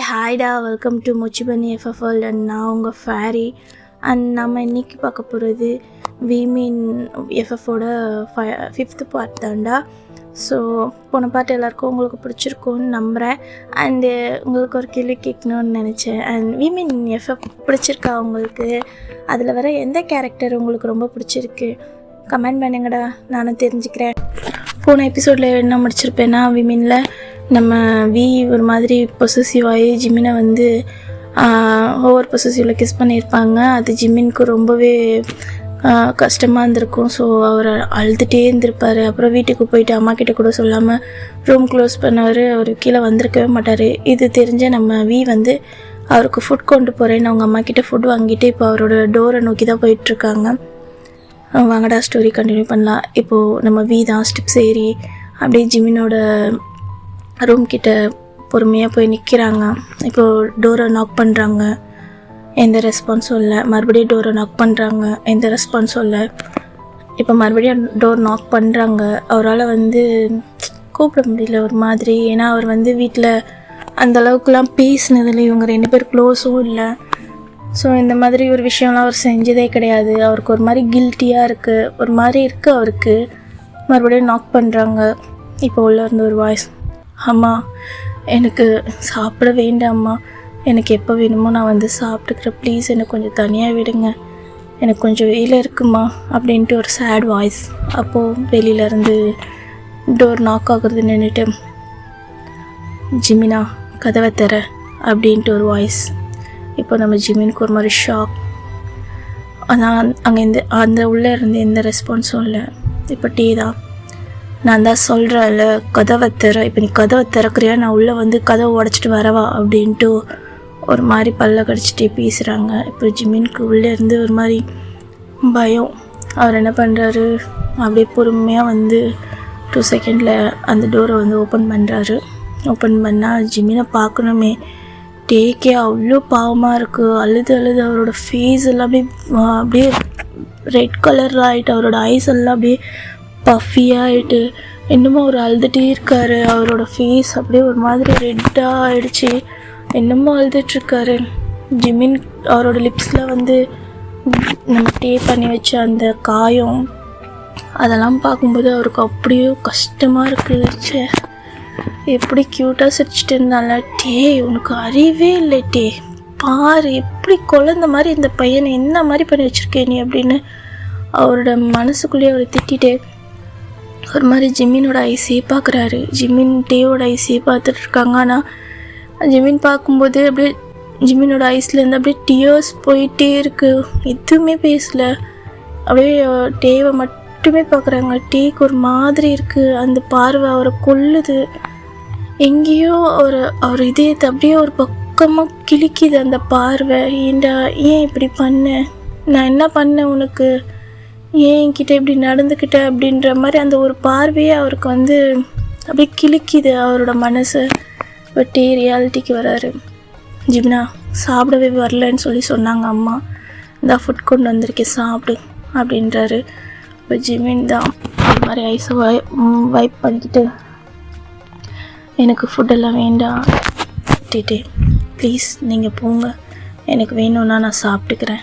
ஹாய்டா, welcome to முச்சிபனி எஃப்எஃப்எல் and நான் உங்கள் fairy. And நம்ம இன்றைக்கி பார்க்க போகிறது விமீன் எஃப்எஃபோட 5th பார்ட் தான்டா. ஸோ போன பாட்டு எல்லாருக்கும் உங்களுக்கு பிடிச்சிருக்கும்னு நம்புகிறேன். அண்டு உங்களுக்கு ஒரு கேள்வி கேட்கணுன்னு நினச்சேன். அண்ட் விமீன் எஃப்எஃப் பிடிச்சிருக்கா உங்களுக்கு? அதில் வர எந்த கேரக்டர் உங்களுக்கு ரொம்ப பிடிச்சிருக்கு? கமெண்ட் பண்ணுங்கடா, நானும் தெரிஞ்சுக்கிறேன். போன எபிசோடில் என்ன முடிச்சிருப்பேன்னா, விமீனில் நம்ம ஒரு மாதிரி பொசசிவ் ஆகி ஜிமினை வந்து ஓவர் பொசசிவில் கிஸ் பண்ணியிருப்பாங்க. அது ஜிமினுக்கு ரொம்பவே கஷ்டமாக இருந்திருக்கும். ஸோ அவர் அழுதுகிட்டே இருந்திருப்பார். அப்புறம் வீட்டுக்கு போயிட்டு அம்மா கிட்ட கூட சொல்லாமல் ரூம் க்ளோஸ் பண்ணவர். அவர் கீழே வந்திருக்கவே மாட்டார். இது தெரிஞ்ச நம்ம வந்து அவருக்கு ஃபுட் கொண்டு போகிறேன்னு அவங்க அம்மா கிட்ட ஃபுட் வாங்கிட்டு இப்போ அவரோட டோரை நோக்கி தான் போயிட்டுருக்காங்க. வாங்கடா ஸ்டோரி கண்டினியூ பண்ணலாம். இப்போது நம்ம தான் ஸ்டெப்ஸ் ஏறி அப்படியே ஜிமினோட ரூம் கிட்ட பொறுமையாக போய் நிற்கிறாங்க. இப்போது டோரை நாக் பண்ணுறாங்க, எந்த ரெஸ்பான்ஸும் இல்லை. மறுபடியும் டோரை நாக் பண்ணுறாங்க, எந்த ரெஸ்பான்ஸும் இல்லை. இப்போ மறுபடியும் டோர் நாக் பண்ணுறாங்க. அவரால் வந்து கூப்பிட முடியல ஒரு மாதிரி. ஏன்னா அவர் வந்து வீட்டில் அந்தளவுக்குலாம் பேசினதில் இவங்க 2 பேர் க்ளோஸும் இல்லை. ஸோ இந்த மாதிரி ஒரு விஷயம்லாம் அவர் செஞ்சதே கிடையாது. அவருக்கு ஒரு மாதிரி கில்ட்டியாக இருக்குது, ஒரு மாதிரி இருக்குது அவருக்கு. மறுபடியும் நாக் பண்ணுறாங்க. இப்போ உள்ளே இருந்த ஒரு வாய்ஸ், அம்மா எனக்கு சாப்பிட வேண்டாம்மா, எனக்கு எப்போ வேணுமோ நான் வந்து சாப்பிட்டுக்கிறேன், ப்ளீஸ் எனக்கு கொஞ்சம் தனியாக விடுங்க, எனக்கு கொஞ்சம் வேலை இருக்குமா அப்படின்ட்டு ஒரு சேட் வாய்ஸ். அப்போது வெளியிலேருந்து டோர் நாக் ஆகுறது நின்றுட்டு, ஜிமினா கதவை தர அப்படின்ட்டு ஒரு வாய்ஸ். இப்போ நம்ம ஜிமினுக்கு ஒரு மாதிரி ஷாக். ஆனால் அங்கே அந்த உள்ளே இருந்து எந்த ரெஸ்பான்ஸும் இல்லை. இப்போ டீ தான், நான் தான் சொல்கிறேன்ல கதவை தர, இப்போ நீ கதவை திறக்கிறியா, நான் உள்ளே வந்து கதவை உடச்சிட்டு வரவா அப்படின்ட்டு ஒரு மாதிரி பல்ல கடிச்சிட்டே பேசுகிறாங்க. இப்போ ஜிமினுக்கு உள்ளே இருந்து ஒரு மாதிரி பயம். அவர் என்ன பண்ணுறாரு, அப்படியே பொறுமையாக வந்து 2 செகண்டில் அந்த டோரை வந்து ஓப்பன் பண்ணுறாரு. ஓப்பன் பண்ணால் ஜிமினை பார்க்கணுமே. டேக்கே அவ்வளோ பாவமாக இருக்குது. அழுது அவரோட ஃபேஸ் எல்லாம் அப்படியே ரெட் கலரில் ஆகிட்டு, அவரோட ஐஸ் எல்லாம் அப்படியே பஃபியாகிட்டு இன்னமும் அவர் அழுதுகிட்டே இருக்கார். அவரோட ஃபேஸ் அப்படியே ஒரு மாதிரி ரெட்டாக ஆகிடுச்சு. இன்னமும் அழுதுட்ருக்காரு. ஜிமின் அவரோட லிப்ஸில் வந்து நம்ம டேப் பண்ணி வச்ச அந்த காயம் அதெல்லாம் பார்க்கும்போது அவருக்கு அப்படியே கஷ்டமாக இருக்குது. எப்படி க்யூட்டாக சிரிச்சிட்டு இருந்தால, டே உனக்கு அறிவே இல்லை டே, பாரு எப்படி குழந்த மாதிரி இந்த பையனை என்ன மாதிரி பண்ணி வச்சுருக்கே நீ அப்படின்னு அவரோட மனசுக்குள்ளேயே அவர் திட்டிகிட்டே ஒரு மாதிரி ஜிமினோட ஐஸையே பார்க்குறாரு. ஜிமின் டேவோட ஐஸையே பார்த்துட்ருக்காங்க. ஆனால் ஜிமின் பார்க்கும்போது அப்படியே ஜிமினோட ஐஸ்லேருந்து அப்படியே டியர்ஸ் போயிட்டே இருக்குது. எதுவுமே பேசலை, அப்படியே டேவை மட்டுமே பார்க்குறாங்க. டேக்கு ஒரு மாதிரி இருக்குது. அந்த பார்வை அவரை கொல்லுது. எங்கேயோ அவர் இதயத்தை அப்படியே ஒரு பக்கமாக கிழிக்குது அந்த பார்வை. ஏண்டா ஏன் இப்படி பண்ண, நான் என்ன பண்ணேன் உனக்கு, ஏன் என்கிட்ட இப்படி நடந்துக்கிட்ட அப்படின்ற மாதிரி அந்த ஒரு பார்வையே அவருக்கு வந்து அப்படியே கிழிக்குது அவரோட மனசு. பட் ரியாலிட்டிக்கு வராரு. ஜிமினா சாப்பிடவே வரலன்னு சொன்னாங்க அம்மா, இந்த ஃபுட் கொண்டு வந்திருக்கேன் சாப்பிடு அப்படின்றாரு. இப்போ ஜிமின் தான் ஒரு மாதிரி ஐஸை வைப் பண்ணிக்கிட்டு, எனக்கு ஃபுட்டெல்லாம் வேண்டாம் டே, ப்ளீஸ் நீங்கள் போங்க, எனக்கு வேணும்னா நான் சாப்பிட்டுக்கிறேன்,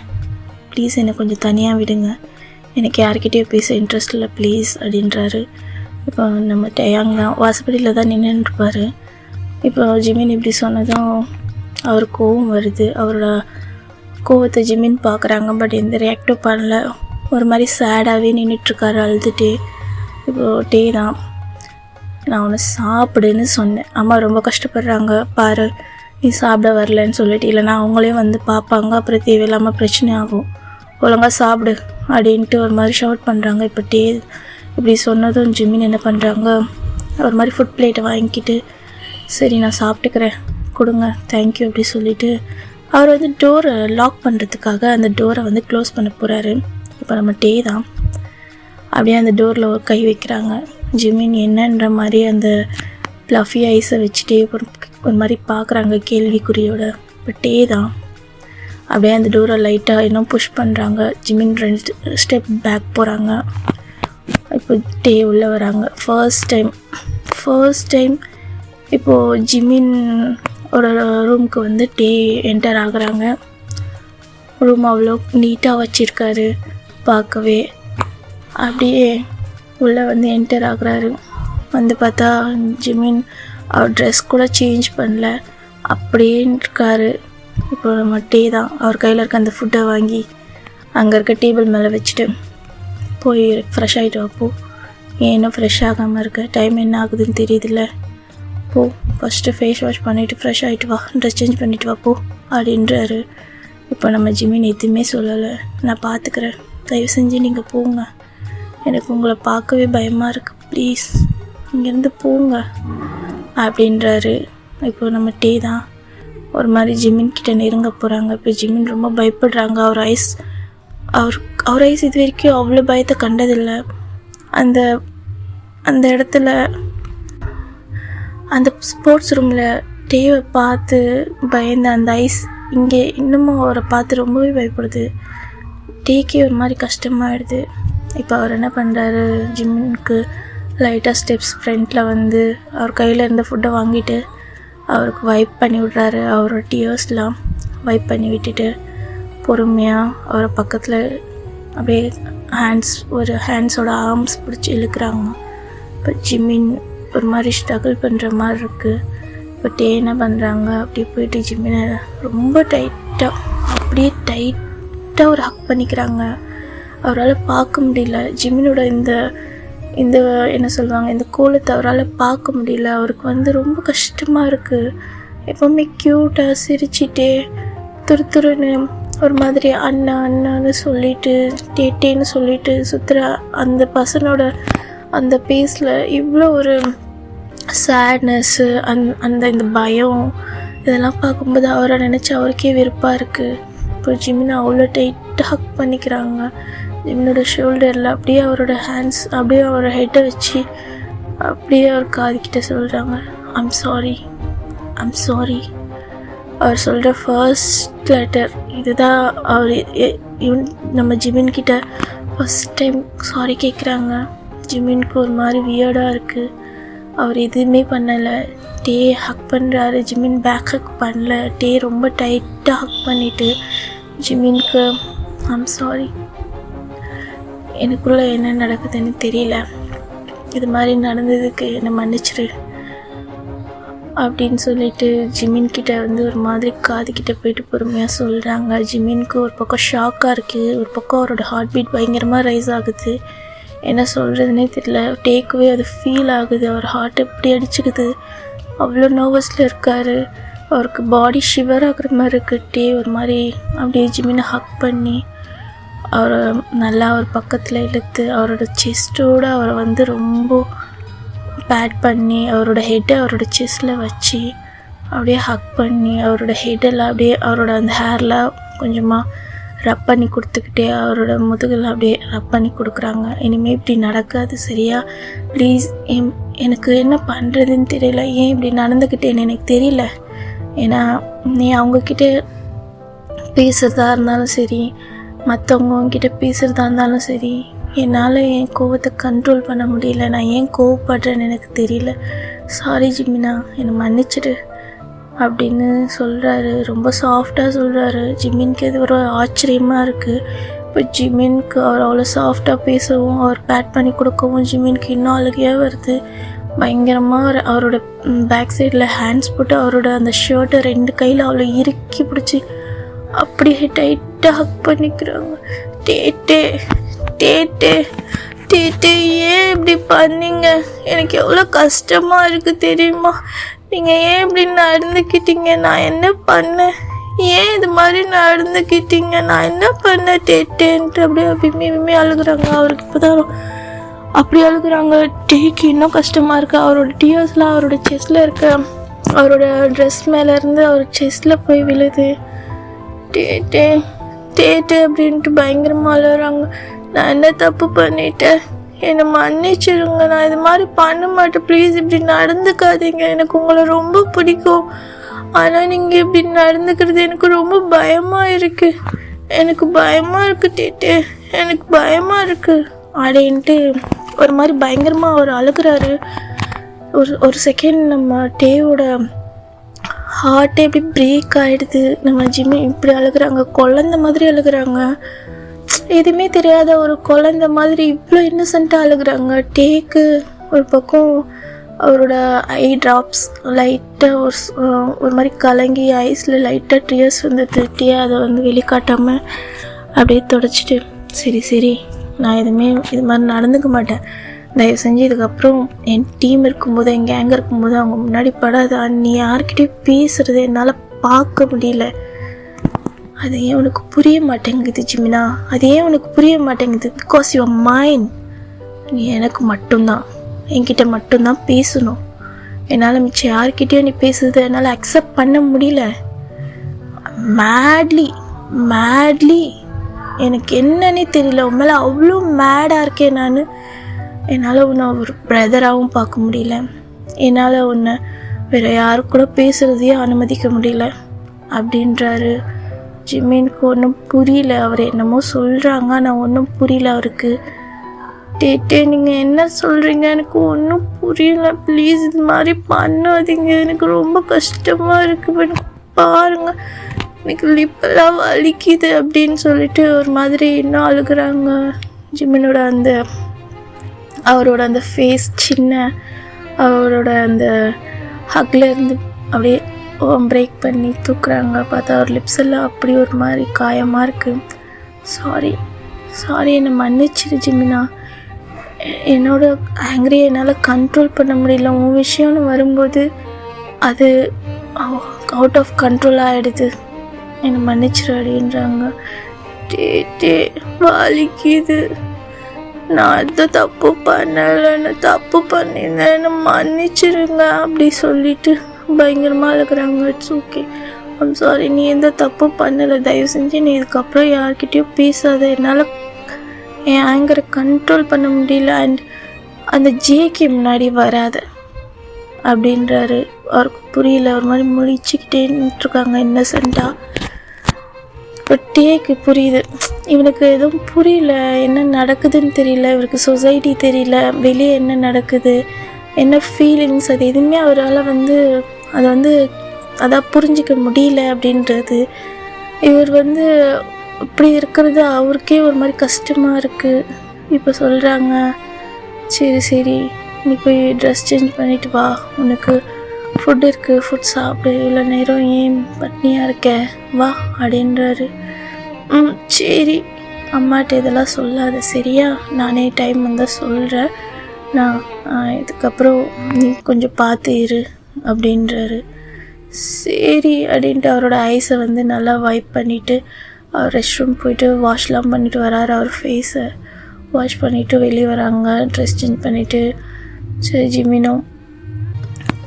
ப்ளீஸ் என்னை கொஞ்சம் தனியாக விடுங்க, எனக்கு யார்கிட்டயும் பேச இன்ட்ரெஸ்ட் இல்லை ப்ளீஸ் அப்படின்றாரு. இப்போ நம்ம டேயாங் தான் வாசப்படியில் தான் நின்றுருப்பார். இப்போ ஜிமின் இப்படி சொன்னதும் அவர் கோவம் வருது. அவரோட கோவத்தை ஜிமின் பார்க்குறாங்க. பட் எந்த ரியாக்டும் பண்ணல. ஒரு மாதிரி சேடாகவே நின்றுட்டுருக்காரு அழுதுகிட்டே. இப்போது டே தான், நான் உன்னை சாப்பிடுன்னு சொன்னேன், அம்மா ரொம்ப கஷ்டப்படுறாங்க பாரு, நீ சாப்பிட வரலன்னு சொல்லிட்டு, இல்லைனா அவங்களையும் வந்து பார்ப்பாங்க, அப்புறம் தேவையில்லாமல் பிரச்சனை ஆகும், ஒழுங்காக சாப்பிடு அப்படின்ட்டு ஒரு மாதிரி ஷவுட் பண்ணுறாங்க. இப்போ டே இப்படி சொன்னதும் ஜிமின் என்ன பண்ணுறாங்க, ஒரு மாதிரி ஃபுட் பிளேட்டை வாங்கிக்கிட்டு, சரி நான் சாப்பிட்டுக்கிறேன் கொடுங்க தேங்க்யூ அப்படி சொல்லிவிட்டு அவர் வந்து டோரை லாக் பண்ணுறதுக்காக அந்த டோரை வந்து க்ளோஸ் பண்ண போகிறாரு. இப்போ நம்ம டே தான் அப்படியே அந்த டோரில் ஒரு கை வைக்கிறாங்க. ஜிமின் என்னன்ற மாதிரி அந்த ப்ளஃபி ஐஸை வச்சுட்டே ஒரு மாதிரி பார்க்குறாங்க கேள்விக்குறியோட. இப்போ டே தான் அப்படியே அந்த டோரை லைட்டாக இன்னும் புஷ் பண்ணுறாங்க. ஜிமின் 2 ஸ்டெப் பேக் போகிறாங்க. இப்போ டே உள்ளே வராங்க. ஃபர்ஸ்ட் டைம் இப்போது ஜிமின் ஒரு ரூமுக்கு வந்து டே என்டர் ஆகுறாங்க. ரூம் அவ்வளோ நீட்டாக வச்சுருக்காரு பார்க்கவே. அப்படியே உள்ளே வந்து என்டர் ஆகுறாரு. வந்து பார்த்தா ஜிமின் அவர் ட்ரெஸ் கூட சேஞ்ச் பண்ணல, அப்படியே இருக்காரு. இப்போ நம்ம டே தான் அவர் கையில் இருக்க அந்த ஃபுட்டை வாங்கி அங்கே இருக்க டேபிள் மேலே வச்சுட்டு, போய் ஃப்ரெஷ் ஆகிட்டு வாப்போ, ஏன்னா ஃப்ரெஷ் ஆகாமல் இருக்க, டைம் என்ன ஆகுதுன்னு தெரியுதுல்ல, போ ஃபஸ்ட்டு ஃபேஸ் வாஷ் பண்ணிவிட்டு ஃப்ரெஷ் ஆகிட்டு வா, ட்ரெஸ் சேஞ்ச் பண்ணிவிட்டு வாப்போ அப்படின்றாரு. இப்போ நம்ம ஜிமின் எதுவுமே சொல்லலை, நான் பார்த்துக்கிறேன், தயவு செஞ்சு நீங்கள் போங்க, எனக்கு உங்களை பார்க்கவே பயமாக இருக்குது, ப்ளீஸ் இங்கேருந்து போங்க அப்படின்றாரு. இப்போ நம்ம டே தான் ஒரு மாதிரி ஜிமின் கிட்ட நெருங்க போகிறாங்க. இப்போ ஜிமின் ரொம்ப பயப்படுறாங்க. அவர் ஐஸ் இது வரைக்கும் அவ்வளோ பயத்தை கண்டதில்லை. அந்த அந்த இடத்துல அந்த ஸ்போர்ட்ஸ் ரூமில் டேவை பார்த்து பயந்த அந்த ஐஸ் இங்கே இன்னமும் அவரை பார்த்து ரொம்பவே பயப்படுது. டேக்கே ஒரு மாதிரி கஷ்டமாயிடுது. இப்போ அவர் என்ன பண்ணுறாரு, ஜிம்முக்கு லைட்டாக ஸ்டெப்ஸ் ஃப்ரண்ட்டில் வந்து அவர் கையில் இருந்த ஃபுட்டை வாங்கிட்டு அவருக்கு வைப் பண்ணி விட்றாரு. அவரோட டியர்ஸ்லாம் வைப் பண்ணி விட்டுட்டு பொறுமையாக அவரை பக்கத்தில் அப்படியே ஹேண்ட்ஸோட ஆர்ம்ஸ் பிடிச்சி இழுக்கிறாங்க. இப்போ ஜிமின் ஒரு மாதிரி ஸ்ட்ரகிள் பண்ணுற மாதிரி இருக்குது. இப்போ டே என்ன பண்ணுறாங்க, அப்படியே போயிட்டு ஜிமினை ரொம்ப அப்படியே டைட்டாக ஒரு ஹக் பண்ணிக்கிறாங்க. அவரால் பார்க்க முடியல ஜிமினோட இந்த என்ன சொல்லுவாங்க, இந்த கோலத்தை அவரால் பார்க்க முடியல. அவருக்கு வந்து ரொம்ப கஷ்டமாக இருக்குது. எப்போவுமே க்யூட்டாக சிரிச்சிட்டே துருத்துருன்னு ஒரு மாதிரி அண்ணான்னு சொல்லிட்டு டேட்டேன்னு சொல்லிட்டு சுற்றுற அந்த பர்சனோட அந்த பேஸில் இவ்வளோ ஒரு சேட்னஸ்ஸு இந்த பயம் இதெல்லாம் பார்க்கும்போது அவரை நினச்சி அவருக்கே வெறுப்பாக இருக்குது. இப்போ ஜிமினை அவ்வளோ டைட்டாக ஹக் பண்ணிக்கிறாங்க. ஜிமினோட ஷோல்டரில் அப்படியே அவரோட ஹேண்ட்ஸ் அப்படியே அவரோட ஹெட்டை வச்சு அப்படியே அவர் காதுகிட்ட சொல்கிறாங்க, ஐம் சாரி. அவர் சொல்கிற ஃபர்ஸ்ட் லெட்டர் இதுதான். அவர் நம்ம ஜிமின்கிட்ட ஃபஸ்ட் டைம் சாரி கேட்குறாங்க. ஜிமினுக்கு ஒரு மாதிரி வியர்டாக இருக்குது. அவர் எதுவுமே பண்ணலை. டே ஹக் பண்ணுறாரு, ஜிமின் பேக் ஹக் பண்ணல. டே ரொம்ப டைட்டாக ஹக் பண்ணிவிட்டு ஜிமினுக்கு ஐம் சாரி, எனக்குள்ளே என்ன நடக்குதுன்னு தெரியல, இது மாதிரி நடந்ததுக்கு என்னை மன்னிச்சிரு அப்படின்னு சொல்லிட்டு ஜிமின்கிட்ட வந்து ஒரு மாதிரி காதுகிட்ட போயிட்டு பொறுமையாக சொல்கிறாங்க. ஜிமினுக்கு ஒரு பக்கம் ஷாக்காக இருக்குது, ஒரு பக்கம் அவரோட ஹார்ட் பீட் பயங்கரமாக ரைஸ் ஆகுது. என்ன சொல்கிறதுனே தெரியல. டேக்குவே அது ஃபீல் ஆகுது, அவர் ஹார்ட் எப்படி அடிச்சுக்குது, அவ்வளோ நர்வஸில் இருக்கார். அவருக்கு பாடி ஷிவர் ஆகுற மாதிரி இருக்குது. டே ஒரு மாதிரி அப்படியே ஜிமினை ஹக் பண்ணி அவரை நல்லா அவர் பக்கத்தில் இழுத்து அவரோட செஸ்ட்டோடு அவரை வந்து ரொம்ப பேட் பண்ணி அவரோட ஹெட்டை அவரோட செஸ்ட்டில் வச்சு அப்படியே ஹக் பண்ணி அவரோட ஹெட்டெல்லாம் அப்படியே அவரோட அந்த ஹேர்லாம் கொஞ்சமாக ரப் பண்ணி கொடுத்துக்கிட்டே அவரோட முதுகெல்லாம் அப்படியே ரப் பண்ணி கொடுக்குறாங்க. இனிமேல் இப்படி நடக்காது சரியா, ப்ளீஸ். எனக்கு என்ன பண்ணுறதுன்னு தெரியல, ஏன் இப்படி நடந்துக்கிட்டேன்னு எனக்கு தெரியல. ஏன்னா நீ அவங்கக்கிட்ட பேசுகிறதா இருந்தாலும் சரி, மற்றவங்கக்கிட்ட பேசுகிறதா இருந்தாலும் சரி, என்னால் என் கோவத்தை கண்ட்ரோல் பண்ண முடியல. நான் ஏன் கோவப்படுறேன்னு எனக்கு தெரியல. சாரி ஜிமினா, என்னை மன்னிச்சிடு அப்படின்னு சொல்கிறாரு. ரொம்ப சாஃப்டாக சொல்கிறாரு. ஜிமினுக்கு இது ஒரு ஆச்சரியமாக இருக்குது. இப்போ ஜிமினுக்கு அவர் அவ்வளோ சாஃப்டாக பேசவும் அவர் பேட் பண்ணி கொடுக்கவும் ஜிமினுக்கு இன்னும் அழுகையாக வருது. பயங்கரமாக அவரோட பேக் சைடில் ஹேண்ட்ஸ் போட்டு அவரோட அந்த ஷர்ட்டை 2 கையில் அவ்வளோ இறுக்கி பிடிச்சி அப்படியே டைட்டாக ஹக் பண்ணிக்கிறாங்க. டேட்டே ஏன் இப்படி பண்ணீங்க, எனக்கு எவ்வளோ கஷ்டமாக இருக்குது தெரியுமா, நீங்கள் ஏன் இப்படி நடந்துக்கிட்டீங்க, நான் என்ன பண்ணேன், ஏன் இது மாதிரி நடந்துக்கிட்டீங்க, நான் என்ன பண்ணேன் டேட்டேன்ட்டு அப்படியே விம்மி அழுகுறாங்க. அவருக்கு இப்போ தான் அப்படி அழுகுறாங்க. டேக்கு இன்னும் கஷ்டமாக இருக்குது. அவரோட டியர்ஸ்லாம் அவரோட செஸ்ட்டில் இருக்க அவரோட ட்ரெஸ் மேலேருந்து அவர் செஸ்ட்டில் போய் விழுது. டேட்டே அப்படின்ட்டு பயங்கரமாக அழுகுறாங்க. நான் என்ன தப்பு பண்ணிட்டேன், என்னை மன்னிச்சிடுங்க, நான் இது மாதிரி பண்ண மாட்டேன், ப்ளீஸ் இப்படி நடந்துக்காதீங்க, எனக்கு உங்களை ரொம்ப பிடிக்கும், ஆனால் நீங்கள் இப்படி நடந்துக்கிறது எனக்கு ரொம்ப பயமாக இருக்குது, டேட்டே, எனக்கு பயமாக இருக்குது அப்படின்ட்டு ஒரு மாதிரி பயங்கரமாக அவர் அழுகிறாரு. ஒரு செகண்ட் நம்ம டேவோட ஹார்ட்டே இப்படி பிரேக் ஆகிடுது. நம்ம ஜிம்மி இப்படி அழுகுறாங்க, குழந்த மாதிரி அழுகுறாங்க. எதுவுமே தெரியாத ஒரு குழந்த மாதிரி இவ்வளோ இன்னசென்ட்டாக அழுகுறாங்க. டேக்கு ஒரு பக்கம் அவரோட ஐ ட்ராப்ஸ் லைட்டாக ஒரு மாதிரி கலங்கி ஐஸில் லைட்டாக ட்ரியர்ஸ் வந்துட்டு அதை வந்து வெளிக்காட்டாமல் அப்படியே தொடச்சிட்டு, சரி நான் எதுவுமே இது மாதிரி நடந்துக்க மாட்டேன், தயவு செஞ்சு இதுக்கப்புறம் என் டீம் இருக்கும்போது என் கேங் இருக்கும்போது அவங்க முன்னாடி படாத. நீ யார்கிட்டையும் பேசுகிறது என்னால் பார்க்க முடியல. அது ஏன் உனக்கு புரிய மாட்டேங்குது ஜிமினா, அது ஏன் உனக்கு புரிய மாட்டேங்குது? Because your mind. நீ எனக்கு மட்டும்தான், என்கிட்ட மட்டும்தான் பேசணும். என்னால் மிச்சம் யார்கிட்டையும் நீ பேசுறது என்னால் அக்செப்ட் பண்ண முடியல. மேட்லி எனக்கு என்னன்னே தெரியல, உன் மேலே அவ்வளோ மேடாக இருக்கேன் நான். என்னால் உன்னை ஒரு பிரதராகவும் பார்க்க முடியல, என்னால் உன்னை வேறு யாரு கூட பேசுகிறதையே அனுமதிக்க முடியல அப்படின்றாரு. ஜிம்மினுக்கு ஒன்றும் புரியல. அவர் என்னமோ சொல்கிறாங்க, நான் ஒன்றும் புரியல அவருக்கு. டே நீங்கள் என்ன சொல்கிறீங்க, எனக்கு ஒன்றும் புரியல, ப்ளீஸ் இது மாதிரி பண்ணாதீங்க, எனக்கு ரொம்ப கஷ்டமாக இருக்குது, எனக்கு பாருங்கள், எனக்கு லிப்பெல்லாம் வலிக்குது அப்படின்னு சொல்லிட்டு ஒரு மாதிரி இன்னும் அழுகுறாங்க. ஜிம்மினோட அவரோட அந்த ஃபேஸ் சின்ன, அவரோட அந்த ஹக்கில் இருந்து அப்படியே பிரேக் பண்ணி தூக்குறாங்க. பார்த்தா அவர் லிப்ஸ் எல்லாம் அப்படி ஒரு மாதிரி காயமாக இருக்குது. சாரி என்னை மன்னிச்சிரு ஜிமினா, என்னோட ஆங்கிரியை என்னால் கண்ட்ரோல் பண்ண முடியல. உன் விஷயம்னு வரும்போது அது அவுட் ஆஃப் கண்ட்ரோல் ஆகிடுது, என்னை மன்னிச்சிரு அப்படின்றாங்க. டே வலிக்குது, நான் எந்த தப்பு பண்ணலைன்னு, தப்பு பண்ணியிருந்தேன், என்னை மன்னிச்சிருங்க அப்படி சொல்லிட்டு பயங்கரமாக இருக்கிறாங்க. இட்ஸ் ஓகே, ஐம் சாரி, நீ எந்த தப்பும் பண்ணலை, தயவு செஞ்சு நீ இதுக்கப்புறம் யார்கிட்டையும் பேசாத, என்னால் என் ஆங்கரை கண்ட்ரோல் பண்ண முடியல. அண்ட் அந்த ஜேக்கு முன்னாடி வராத அப்படின்றாரு. அவருக்கு புரியல, ஒரு மாதிரி முழிச்சுக்கிட்டே நின்றுருக்காங்க இன்னசென்ட்டாக. இப்போ டேக்கு புரியுது, இவனுக்கு எதுவும் புரியல, என்ன நடக்குதுன்னு தெரியல, இவருக்கு சொசைட்டி தெரியல, வெளியே என்ன நடக்குது, என்ன ஃபீலிங்ஸ், அது எதுவுமே அவரால் அதை புரிஞ்சிக்க முடியல அப்படின்றது. இவர் இப்படி இருக்கிறது அவருக்கே ஒரு மாதிரி கஷ்டமாக இருக்குது. இப்போ சொல்கிறாங்க, சரி நீ போய் ட்ரெஸ் சேஞ்ச் பண்ணிவிட்டு வா, உனக்கு ஃபுட் இருக்குது, ஃபுட் சாப்பிடு, இவ்வளோ நேரம் ஏன் பட்னியாக இருக்க, வா அப்படின்றாரு. சரி, அம்மாட்ட இதெல்லாம் சொல்லாத சரியா, நானே டைம் வந்தால் சொல்கிறேன், நான் இதுக்கப்புறம் நீ கொஞ்சம் பார்த்து இரு அப்படின்றாரு. சரி அப்படின்ட்டு அவரோட ஐஸை நல்லா வைப் பண்ணிவிட்டு அவர் ரெஸ்ட் ரூம் போயிட்டு வாஷ்லாம் பண்ணிவிட்டு வராரு. அவர் ஃபேஸை வாஷ் பண்ணிவிட்டு வெளியே வராங்க, ட்ரெஸ் சேஞ்ச் பண்ணிவிட்டு. சரி, ஜிம்மினும்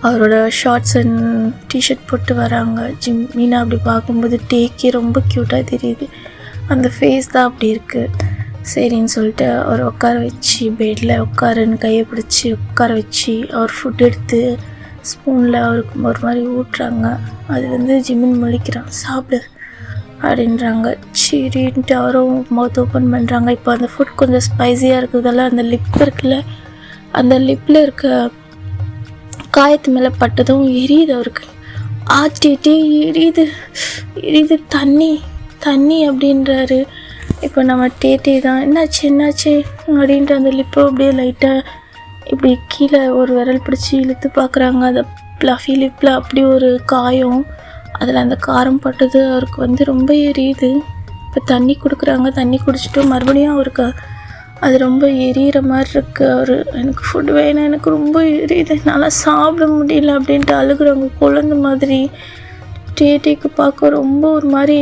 அவரோட ஷார்ட்ஸ் அண்ட் டிஷர்ட் போட்டு வராங்க. ஜிம்மினா அப்படி பார்க்கும்போது டேக்கே ரொம்ப க்யூட்டாக தெரியுது, அந்த ஃபேஸ் தான் அப்படி இருக்குது. சரின்னு சொல்லிட்டு அவர் உட்கார வச்சு பெட்டில் உட்காருன்னு கையை பிடிச்சி உட்கார வச்சு அவர் ஃபுட் எடுத்து ஸ்பூனில் அவருக்கு ஒரு மாதிரி ஊட்டுறாங்க. அது ஜிம்மின் முழிக்கிறான், சாப்பிடு அப்படின்றாங்க. சரின்ட்டு அவரும் மவுத் ஓப்பன் பண்ணுறாங்க. இப்போ அந்த ஃபுட் கொஞ்சம் ஸ்பைஸியாக இருக்கிறதால அந்த லிப் இருக்குல்ல, அந்த லிப்பில் இருக்க காயத்து மேலே பட்டதும் எரியுது அவருக்கு. ஆட்டிகிட்டே எரியுது, தண்ணி அப்படின்றாரு. இப்போ நம்ம டேட்டே தான் என்னாச்சு அப்படின்ட்டு அந்த லிப்பை அப்படியே லைட்டாக இப்படி கீழே ஒரு விரல் பிடிச்சி இழுத்து பார்க்குறாங்க. அந்த ப்ளஃபி லிப்பில் அப்படி ஒரு காயம், அதில் அந்த காரம் பட்டது அவருக்கு ரொம்ப எரியுது. இப்போ தண்ணி கொடுக்குறாங்க, தண்ணி குடிச்சிட்டு மறுபடியும் அவருக்கு அது ரொம்ப எரியிற மாதிரி இருக்குது. எனக்கு ஃபுட் வேணும், எனக்கு ரொம்ப எரியுது, என்னால் சாப்பிட முடியல அப்படின்ட்டு அழுகுறவங்க குழந்த மாதிரி. டேட்டேக்கு பார்க்க ரொம்ப ஒரு மாதிரி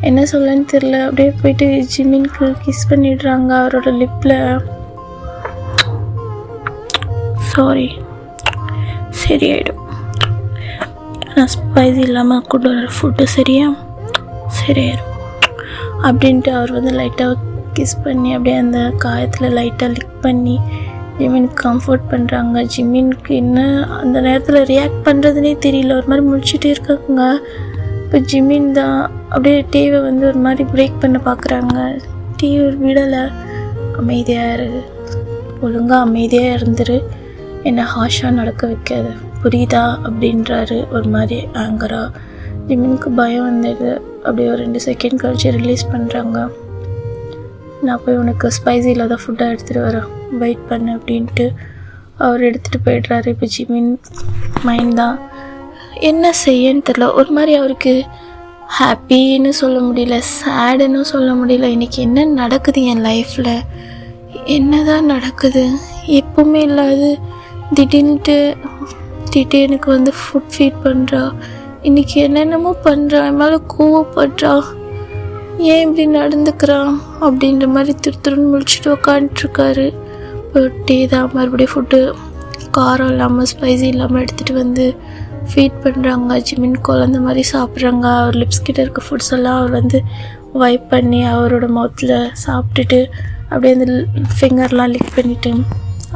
என்ன சொல்லன்னு தெரில. அப்படியே போயிட்டு ஜிம்மினுக்கு கிஸ் பண்ணிடுறாங்க அவரோட லிப்பில். சரியாயிடும், நான் ஸ்பைசி இல்லாமல் கொண்டு வர ஃபுட்டு சரியாயிடும் அப்படின்ட்டு அவர் லைட்டாக கிஸ் பண்ணி அப்படியே அந்த காயத்தில் லைட்டாக லிக் பண்ணி ஜிம்மினுக்கு கம்ஃபர்ட் பண்ணுறாங்க. ஜிம்மினுக்கு என்ன அந்த நேரத்தில் ரியாக்ட் பண்ணுறதுனே தெரியல, ஒரு மாதிரி முடிச்சுட்டே இருக்காங்க. இப்போ ஜிம்மின் தான் அப்படியே டீவை ஒரு மாதிரி பிரேக் பண்ண பார்க்குறாங்க. டிவி விடலை, ஒழுங்காக அமைதியாக இருந்துரு, என்னை ஹாஷாக நடக்க வைக்காது, புரியுதா அப்படின்றாரு ஒரு மாதிரி ஆங்கராக. ஜிமினுக்கு பயம் வந்துடுது. அப்படியே ஒரு 2 செகண்ட் கழிச்சு ரிலீஸ் பண்ணுறாங்க. நான் போய் உனக்கு ஸ்பைசி இல்லாத ஃபுட்டாக எடுத்துகிட்டு வரேன், வெயிட் பண்ணு அப்படின்ட்டு அவர் எடுத்துகிட்டு போய்ட்றாரு. இப்போ ஜிமின் மைண்ட் தான் என்ன செய்யன்னு தெரில. ஒரு மாதிரி அவருக்கு ஹாப்பின்னு சொல்ல முடியல, சேடுன்னு சொல்ல முடியல. இன்றைக்கி என்ன நடக்குது என் லைஃப்பில், என்ன தான் நடக்குது, எப்பவுமே இல்லாது திடீர்னுக்கு வந்து ஃபுட் ஃபீட் பண்ணுறா, இன்றைக்கி என்னென்னமோ பண்ணுறா, என் மேலே கோவப்படுறா, ஏன் இப்படி நடந்துக்கிறான் அப்படின்ற மாதிரி திருன்னு முழிச்சிட்டு உக்காந்துட்ருக்காரு. டீ தான் மறுபடியும் ஃபுட்டு காரம் இல்லாமல் ஸ்பைசி இல்லாமல் எடுத்துகிட்டு வந்து ஃபீட் பண்ணுறாங்க. ஜிமின் குழந்த மாதிரி சாப்பிட்றாங்க. அவர் லிப்ஸ் கிட்ட இருக்க ஃபுட்ஸ் எல்லாம் அவர் வந்து வைப் பண்ணி அவரோட மவுத்தில் சாப்பிட்டுட்டு அப்படியே அந்த ஃபிங்கர்லாம் லிக் பண்ணிவிட்டு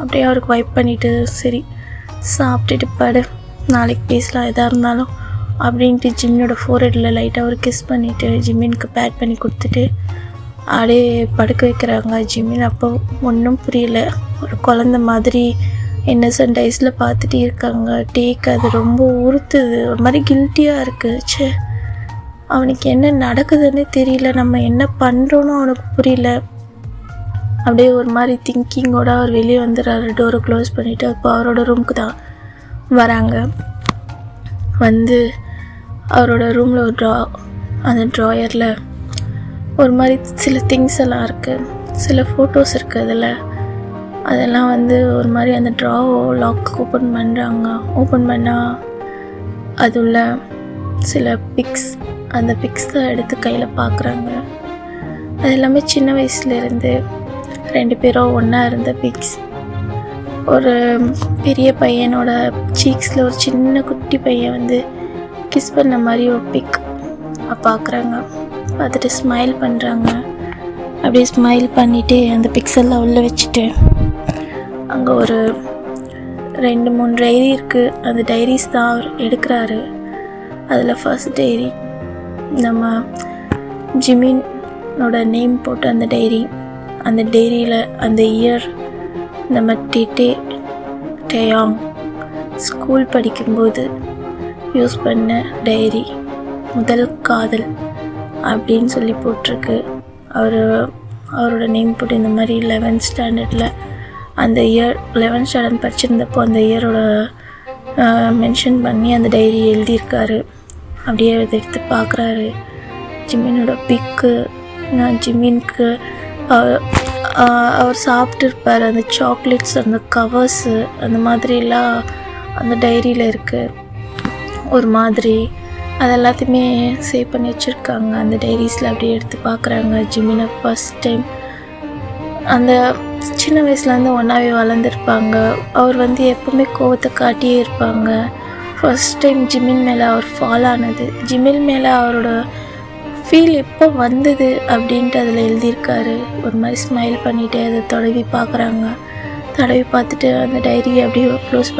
அப்படியே அவருக்கு வைப் பண்ணிவிட்டு சரி சாப்பிட்டுட்டு படு, நாளைக்கு பேசலாம் எதாக இருந்தாலும் அப்படின்ட்டு ஜிம்மினோட ஃபோர்ஹெட்டில் லைட்டாக ஒரு கிஸ் பண்ணிவிட்டு ஜிம்மினுக்கு பேட் பண்ணி கொடுத்துட்டு அப்படியே படுக்க வைக்கிறாங்க. ஜிம்மின் அப்போ ஒன்றும் புரியல, ஒரு குழந்த மாதிரி இன்னசென்ட் ஐஸில் பார்த்துட்டு இருக்காங்க. டேக் அது ரொம்ப உறுத்துது, ஒரு மாதிரி கில்ட்டியாக இருக்குது. சே, அவனுக்கு என்ன நடக்குதுன்னு தெரியல, நம்ம என்ன பண்ணுறோன்னு அவனுக்கு புரியல. அப்படியே ஒரு மாதிரி திங்கிங்கோடு அவர் வெளியே வந்துடுறாரு. டோரை க்ளோஸ் பண்ணிவிட்டு அப்போ அவரோட ரூமுக்கு தான் வராங்க. வந்து அவரோட ரூமில் ஒரு அந்த ட்ராயரில் ஒரு மாதிரி சில திங்ஸ் எல்லாம் இருக்குது, சில ஃபோட்டோஸ் இருக்குது. அதெல்லாம் வந்து ஒரு மாதிரி அந்த ட்ராவை லாக் ஓப்பன் பண்ணுறாங்க. ஓப்பன் பண்ணால் அது உள்ள சில பிக்ஸ், அந்த பிக்ஸை எடுத்து கையில் பார்க்குறாங்க. அது எல்லாமே சின்ன வயசுலேருந்து 2 பேரும் ஒன்றா இருந்த பிக்ஸ். ஒரு பெரிய பையனோட சீக்ஸில் ஒரு சின்ன குட்டி பையன் வந்து கிஸ் பண்ண மாதிரி ஒரு பிக் பார்க்குறாங்க. பார்த்துட்டு ஸ்மைல் பண்ணுறாங்க. அப்படியே ஸ்மைல் பண்ணிவிட்டு அந்த பிக்ஸ் எல்லாம் உள்ளே வச்சுட்டு அங்கே ஒரு 2-3 டைரி இருக்குது. அந்த டைரிஸ் தான் அவர் எடுக்கிறாரு. அதில் ஃபர்ஸ்ட் டைரி நம்ம ஜிமினோட நேம் போட்டு அந்த டைரியில் அந்த இயர் நம்ம டேயாங் ஸ்கூல் படிக்கும்போது யூஸ் பண்ண டைரி, முதல் காதல் அப்படின்னு சொல்லி போட்டிருக்கு. அவரோட நேம் போட்டு இந்த மாதிரி 11th ஸ்டாண்டர்டில் அந்த இயர் 11th ஸ்டாண்டர்ட் படிச்சிருந்தப்போ அந்த இயரோட மென்ஷன் பண்ணி அந்த டைரி எழுதியிருக்காரு. அப்படியே அதை எடுத்து பார்க்குறாரு. ஜிமினோட பிக்கு, நான் ஜிமினுக்கு அவர் சாப்பிட்டுருப்பார் அந்த சாக்லேட்ஸ், அந்த கவர்ஸு, அந்த மாதிரிலாம் அந்த டைரியில் இருக்குது. ஒரு மாதிரி அது எல்லாத்தையுமே சேவ் பண்ணி வச்சுருக்காங்க அந்த டைரிஸில். அப்படியே எடுத்து பார்க்குறாங்க. ஜிமினை ஃபஸ்ட் டைம் அந்த சின்ன வயசுலேருந்து ஒன்றாவே வளர்ந்துருப்பாங்க. அவர் வந்து எப்போவுமே கோவத்தை காட்டியே இருப்பாங்க. ஃபஸ்ட் டைம் ஜிமின் மேலே அவர் ஃபால் ஆனது, ஜிமின் மேலே அவரோட ஃபீல் எப்போ வந்தது அப்படின்ட்டு அதில் எழுதியிருக்காரு. ஒரு மாதிரி ஸ்மைல் பண்ணிவிட்டு அதை தடவி பார்க்குறாங்க. தடவி பார்த்துட்டு அந்த டைரியை அப்படியே க்ளோஸ்